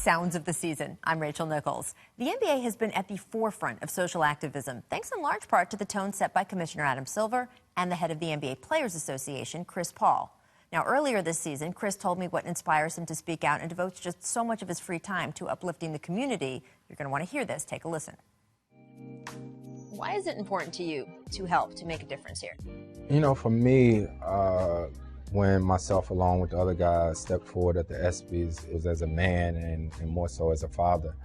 Sounds of the season. I'm Rachel Nichols. The NBA has been at the forefront of social activism, thanks in large part to the tone set by Commissioner Adam Silver and the head of the NBA Players Association, Chris Paul. Now, earlier this season, Chris told me what inspires him to speak out and devotes just so much of his free time to uplifting the community. You're going to want to hear this. Take a listen. Why is it important to you to help, to make a difference here? You know, for me, when myself along with the other guys stepped forward at the ESPYs, it was as a man and more so as a father,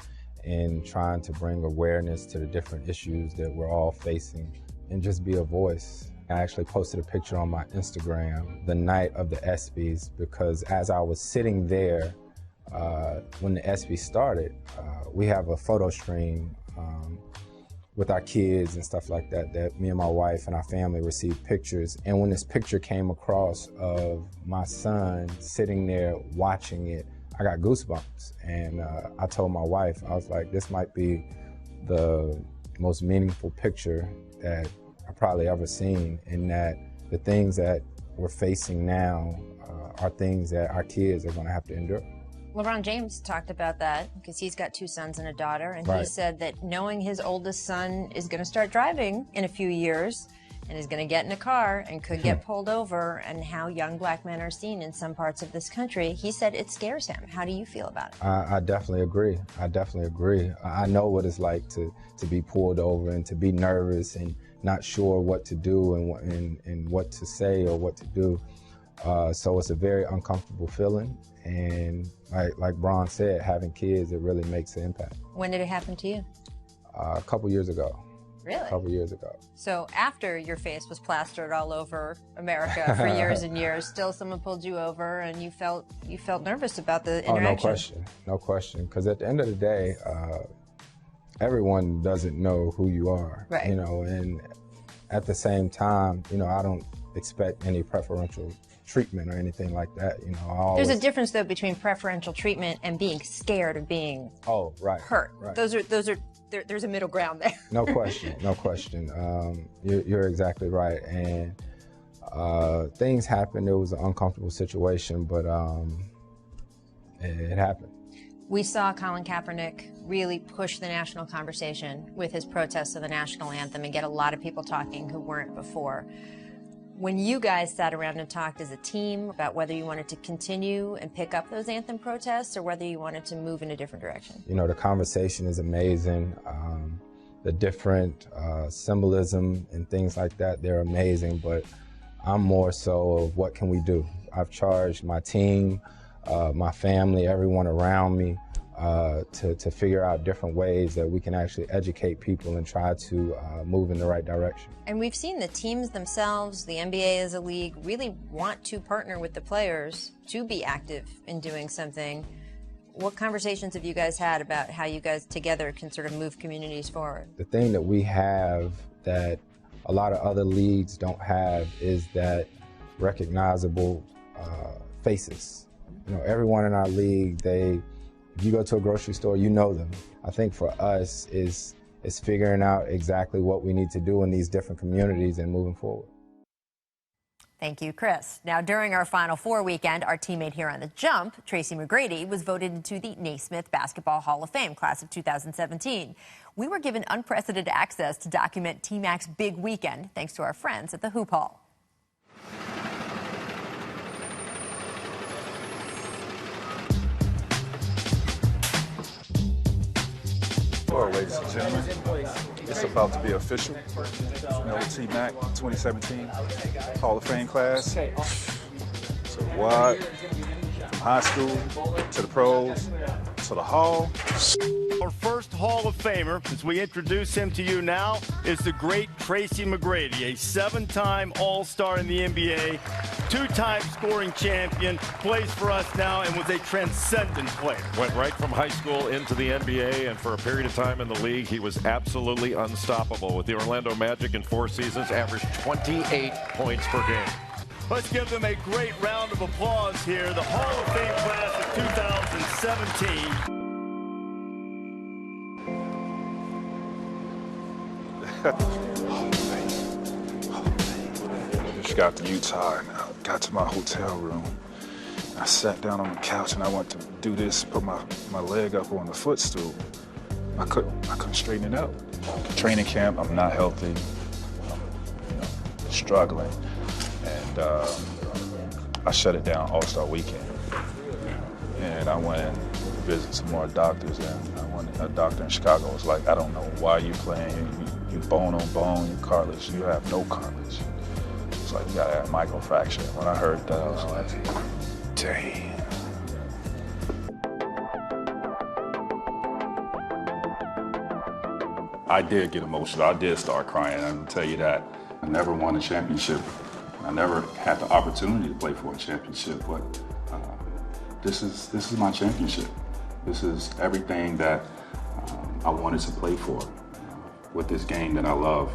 in trying to bring awareness to the different issues that we're all facing and just be a voice. I actually posted a picture on my Instagram the night of the ESPYs because as I was sitting there when the ESPYs started, we have a photo stream with our kids and stuff like that, that me and my wife and our family received pictures. And when this picture came across of my son sitting there watching it, I got goosebumps. And I told my wife, I was like, this might be the most meaningful picture that I've probably ever seen, in that the things that we're facing now are things that our kids are gonna have to endure. LeBron James talked about that because he's got 2 sons and a daughter, and he said that knowing his oldest son is going to start driving in a few years and is going to get in a car and could get pulled over, and how young black men are seen in some parts of this country, he said it scares him. How do you feel about it? I definitely agree. I definitely agree. I know what it's like to be pulled over and to be nervous and not sure what to do and what to say or what to do. So it's a very uncomfortable feeling. And like Bron said, having kids, it really makes an impact. When did it happen to you? A couple years ago. Really? A couple years ago. So after your face was plastered all over America for years and years, still someone pulled you over and you felt nervous about the interaction? Oh, no question. No question. Because at the end of the day, everyone doesn't know who you are. Right. You know, and at the same time, you know, I don't expect any preferential treatment or anything like that. You know, there's a difference though between preferential treatment and being scared of being hurt. Right. There's a middle ground there. No question, no question. You're exactly right. And things happened. It was an uncomfortable situation, but it happened. We saw Colin Kaepernick really push the national conversation with his protests of the national anthem and get a lot of people talking who weren't before. When you guys sat around and talked as a team about whether you wanted to continue and pick up those anthem protests or whether you wanted to move in a different direction? You know, the conversation is amazing. The different symbolism and things like that, they're amazing, but I'm more so of what can we do? I've charged my team, my family, everyone around me to figure out different ways that we can actually educate people and try to move in the right direction. And we've seen the teams themselves, the NBA as a league, really want to partner with the players to be active in doing something. What conversations have you guys had about how you guys together can sort of move communities forward? The thing that we have that a lot of other leagues don't have is that recognizable faces. You know, everyone in our league, if you go to a grocery store, you know them. I think for us is figuring out exactly what we need to do in these different communities and moving forward. Thank you, Chris. Now, during our Final Four weekend, our teammate here on The Jump, Tracy McGrady, was voted into the Naismith Basketball Hall of Fame class of 2017. We were given unprecedented access to document T-Mac's big weekend, thanks to our friends at the Hoop Hall. Well, ladies and gentlemen, it's about to be official. You know, T-Mac 2017 Hall of Fame class. So what? From high school to the pros to the Hall. Our first Hall of Famer, as we introduce him to you now, is the great Tracy McGrady, a 7-time All-Star in the NBA, 2-time scoring champion, plays for us now, and was a transcendent player. Went right from high school into the NBA, and for a period of time in the league, he was absolutely unstoppable. With the Orlando Magic in 4 seasons, averaged 28 points per game. Let's give them a great round of applause here. The Hall of Fame class of 2017. Just got to Utah and got to my hotel room. I sat down on the couch and I went to do this, put my leg up on the footstool. I couldn't straighten it out. Training camp, I'm not healthy, I'm struggling. And I shut it down All-Star weekend. And I went and visited some more doctors, and a doctor in Chicago was like, I don't know why you're playing. You bone on bone, you cartilage, you have no cartilage. It's like, you gotta have microfracture. When I heard that, I was like, dang. I did get emotional. I did start crying. I can tell you that. I never won a championship. I never had the opportunity to play for a championship, but this is my championship. This is everything that I wanted to play for with this game that I love.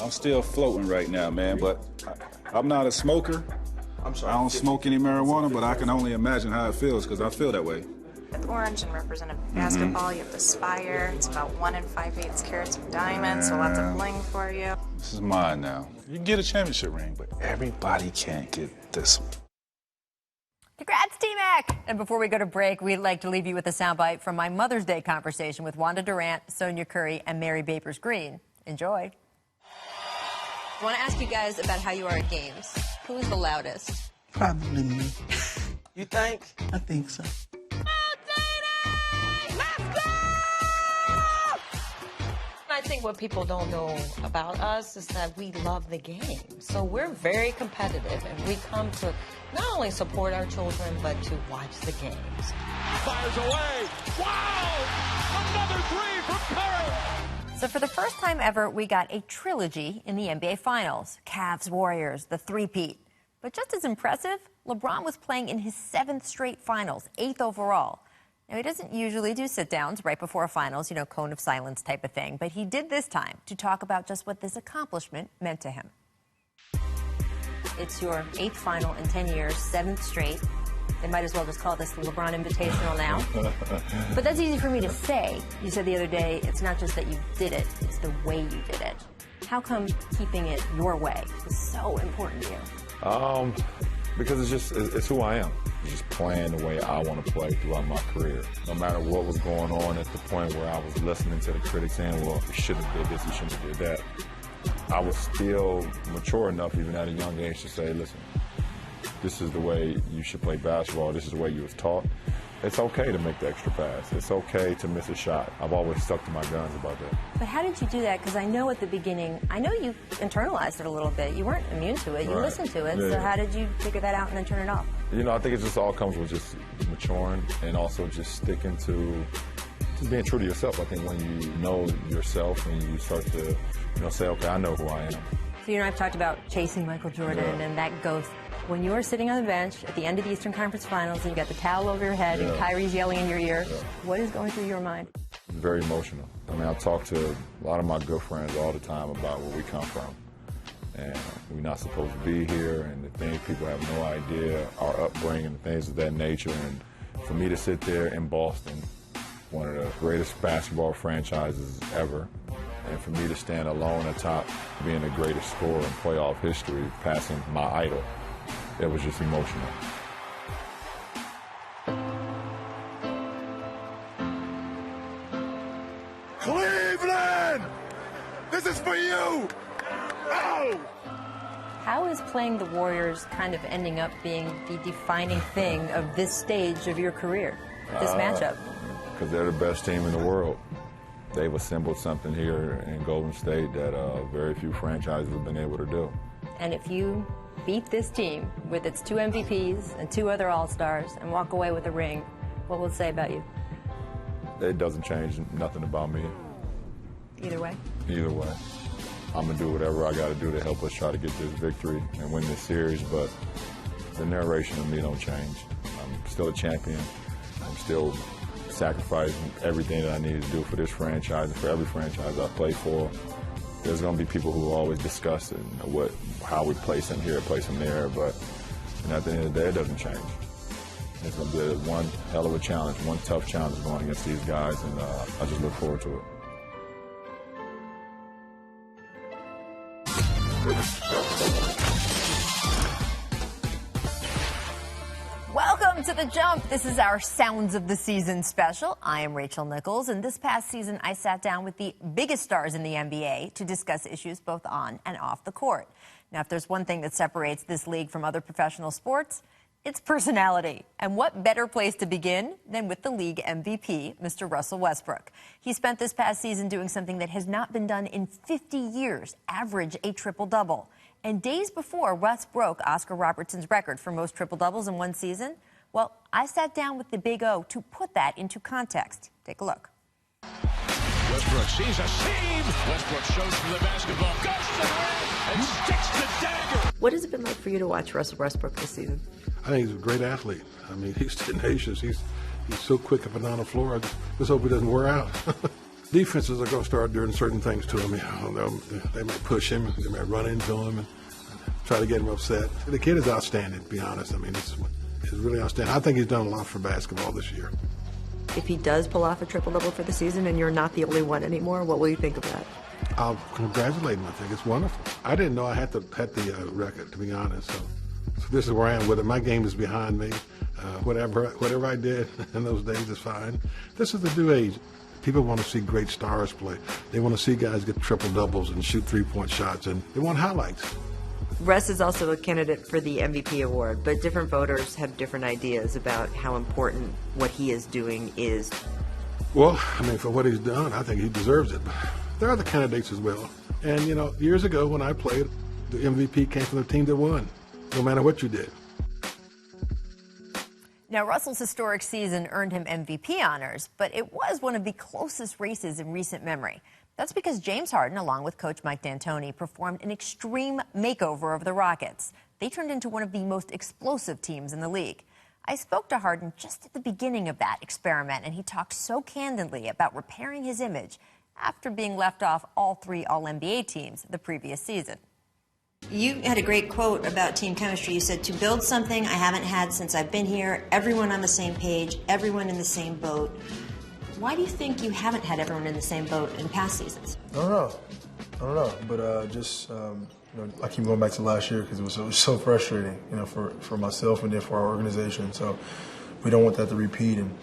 I'm still floating right now, man, but I'm not a smoker. I don't smoke any marijuana, but I can only imagine how it feels because I feel that way. With orange and represented basketball, you have the spire. It's about 1 5/8 carats of diamonds, so lots of bling for you. This is mine now. You can get a championship ring, but everybody can't get this one. Congrats, T-Mac! And before we go to break, we'd like to leave you with a soundbite from my Mother's Day conversation with Wanda Durant, Sonia Curry, and Mary Babers-Green. Enjoy. I want to ask you guys about how you are at games. Who is the loudest? Probably me. You think? I think so. I think what people don't know about us is that we love the game. So we're very competitive, and we come to not only support our children, but to watch the games. Fires away. Wow! Another three from Curry. So for the first time ever, we got a trilogy in the NBA Finals. Cavs, Warriors, the three-peat. But just as impressive, LeBron was playing in his 7th straight finals, 8th overall. Now, he doesn't usually do sit-downs right before a finals, cone of silence type of thing. But he did this time to talk about just what this accomplishment meant to him. It's your 8th final in 10 years, 7th straight. They might as well just call this the LeBron Invitational now. But that's easy for me to say. You said the other day, it's not just that you did it, it's the way you did it. How come keeping it your way is so important to you? Because it's who I am. It's just playing the way I want to play throughout my career. No matter what was going on at the point where I was listening to the critics saying, well, you shouldn't have did this, you shouldn't have did that. I was still mature enough, even at a young age, to say, listen, this is the way you should play basketball. This is the way you was taught. It's okay to make the extra pass. It's okay to miss a shot. I've always stuck to my guns about that. But how did you do that? Because I know at the beginning, I know you internalized it a little bit. You weren't immune to it. You listened to it. Yeah. So how did you figure that out and then turn it off? I think it just all comes with just maturing and also just sticking to just being true to yourself. I think when you know yourself and you start to, say, okay, I know who I am. So I've talked about chasing Michael Jordan and that ghost. When you're sitting on the bench at the end of the Eastern Conference Finals and you got the towel over your head and Kyrie's yelling in your ear, what is going through your mind? It's very emotional. I talk to a lot of my good friends all the time about where we come from. And we're not supposed to be here, and the things people have no idea, our upbringing, things of that nature. And for me to sit there in Boston, one of the greatest basketball franchises ever, and for me to stand alone atop being the greatest scorer in playoff history, passing my idol, it was just emotional. Cleveland! This is for you! Oh! How is playing the Warriors kind of ending up being the defining thing of this stage of your career, this matchup? Because they're the best team in the world. They've assembled something here in Golden State that very few franchises have been able to do. And if you beat this team with its 2 MVPs and 2 other All-Stars and walk away with a ring, what will it say about you? It doesn't change nothing about me. Either way? Either way. I'm going to do whatever I got to do to help us try to get this victory and win this series, but the narration of me don't change. I'm still a champion. I'm still sacrificing everything that I need to do for this franchise and for every franchise I play for. There's going to be people who will always discuss it, how we place him here, place him there, but at the end of the day, it doesn't change. It's going to be one hell of a challenge, one tough challenge going against these guys, and I just look forward to it. Welcome to The Jump. This is our Sounds of the Season special. I am Rachel Nichols, and this past season I sat down with the biggest stars in the NBA to discuss issues both on and off the court. Now, if there's one thing that separates this league from other professional sports, it's personality. And what better place to begin than with the league MVP, Mr. Russell Westbrook. He spent this past season doing something that has not been done in 50 years, average a triple-double. And days before Russ broke Oscar Robertson's record for most triple-doubles in one season, well, I sat down with the Big O to put that into context. Take a look. Westbrook sees a seam. Westbrook shows from the basketball, goes to the rim, and sticks the dagger. What has it been like for you to watch Russell Westbrook this season? I think he's a great athlete. I mean, he's tenacious. He's so quick up and down the floor. I just hope he doesn't wear out. Defenses are going to start doing certain things to him. They might push him, they might run into him and try to get him upset. The kid is outstanding, to be honest. I mean, it's really outstanding. I think he's done a lot for basketball this year. If he does pull off a triple-double for the season and you're not the only one anymore, what will you think of that? I'll congratulate him. I think it's wonderful. I didn't know I had the record, to be honest. So this is where I am with it. My game is behind me. Whatever I did in those days is fine. This is the new age. People want to see great stars play. They want to see guys get triple-doubles and shoot three-point shots, and they want highlights. Russ is also a candidate for the MVP award, but different voters have different ideas about how important what he is doing is. Well, I mean, for what he's done, I think he deserves it. But there are other candidates as well. And, years ago when I played, the MVP came from the team that won, no matter what you did. Now, Russell's historic season earned him MVP honors, but it was one of the closest races in recent memory. That's because James Harden, along with coach Mike D'Antoni, performed an extreme makeover of the Rockets. They turned into one of the most explosive teams in the league. I spoke to Harden just at the beginning of that experiment, and he talked so candidly about repairing his image after being left off all three All-NBA teams the previous season. You had a great quote about team chemistry. You said, to build something I haven't had since I've been here, everyone on the same page, everyone in the same boat. Why do you think you haven't had everyone in the same boat in past seasons? I don't know. But I keep going back to last year because it was so frustrating, for myself and then for our organization. So we don't want that to repeat. And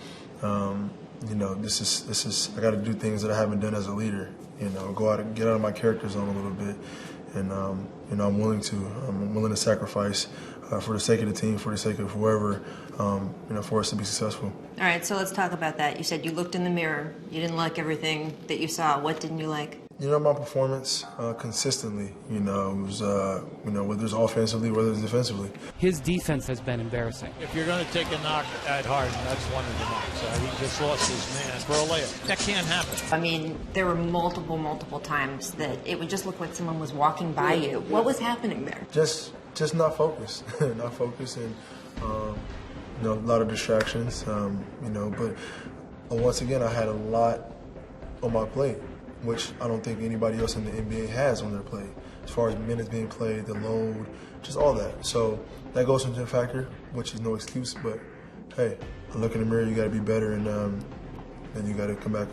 this is I got to do things that I haven't done as a leader. Go out and get out of my character zone a little bit. And I'm willing to sacrifice for the sake of the team, for the sake of whoever, for us to be successful. All right, so let's talk about that. You said you looked in the mirror. You didn't like everything that you saw. What didn't you like? My performance consistently. It was whether it's offensively, whether it's defensively. His defense has been embarrassing. If you're going to take a knock at Harden, that's one of the knocks. He just lost his man for a layup. That can't happen. I mean, there were multiple times that it would just look like someone was walking by you. What was happening there? Just not focused. Not focused, and a lot of distractions. But once again, I had a lot on my plate, which I don't think anybody else in the NBA has on their plate. As far as minutes being played, the load, just all that. So that goes into a factor, which is no excuse. But hey, I look in the mirror. You got to be better, and then you got to come back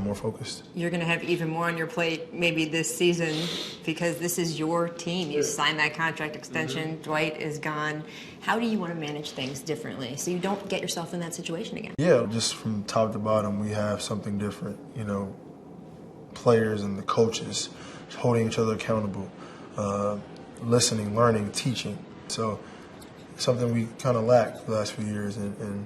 more focused. You're going to have even more on your plate maybe this season because this is your team. You signed that contract extension. Mm-hmm. Dwight is gone. How do you want to manage things differently so you don't get yourself in that situation again? Yeah, just from top to bottom, we have something different. Players and the coaches holding each other accountable, listening, learning, teaching. So something we kind of lacked the last few years, and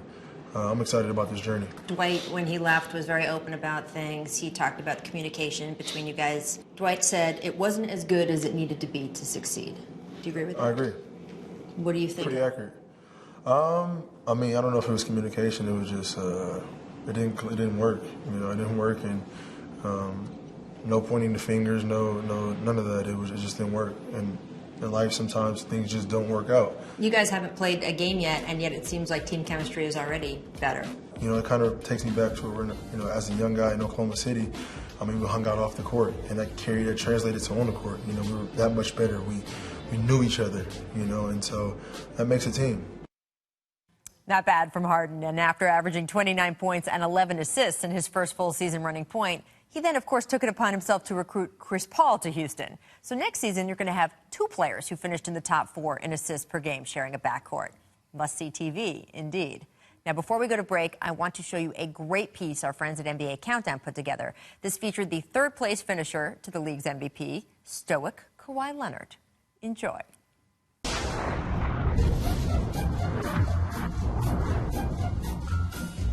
I'm excited about this journey. Dwight, when he left, was very open about things. He talked about the communication between you guys. Dwight said it wasn't as good as it needed to be to succeed. Do you agree with that? I agree. What do you think? Pretty accurate. I don't know if it was communication. It was just it didn't work. It didn't work, and no pointing the fingers, no, none of that. It just didn't work. And in life, sometimes things just don't work out. You guys haven't played a game yet, and yet it seems like team chemistry is already better. It kind of takes me back to where, as a young guy in Oklahoma City, we hung out off the court, and that translated to on the court. We were that much better. We knew each other, and so that makes a team. Not bad from Harden, and after averaging 29 points and 11 assists in his first full season running point, He then, of course, took it upon himself to recruit Chris Paul to Houston. So next season, you're going to have 2 players who finished in the top 4 in assists per game sharing a backcourt. Must-see TV, indeed. Now, before we go to break, I want to show you a great piece our friends at NBA Countdown put together. This featured the 3rd-place finisher to the league's MVP, stoic Kawhi Leonard. Enjoy.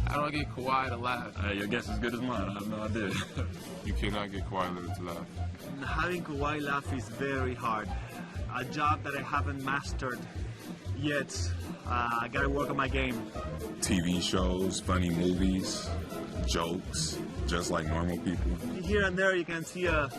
How do I get Kawhi to laugh? Your guess is as good as mine. I have no idea. You cannot get Kawhi Leonard to laugh. Having Kawhi laugh is very hard. A job that I haven't mastered yet. I gotta work on my game. TV shows, funny movies, jokes, just like normal people. Here and there you can see a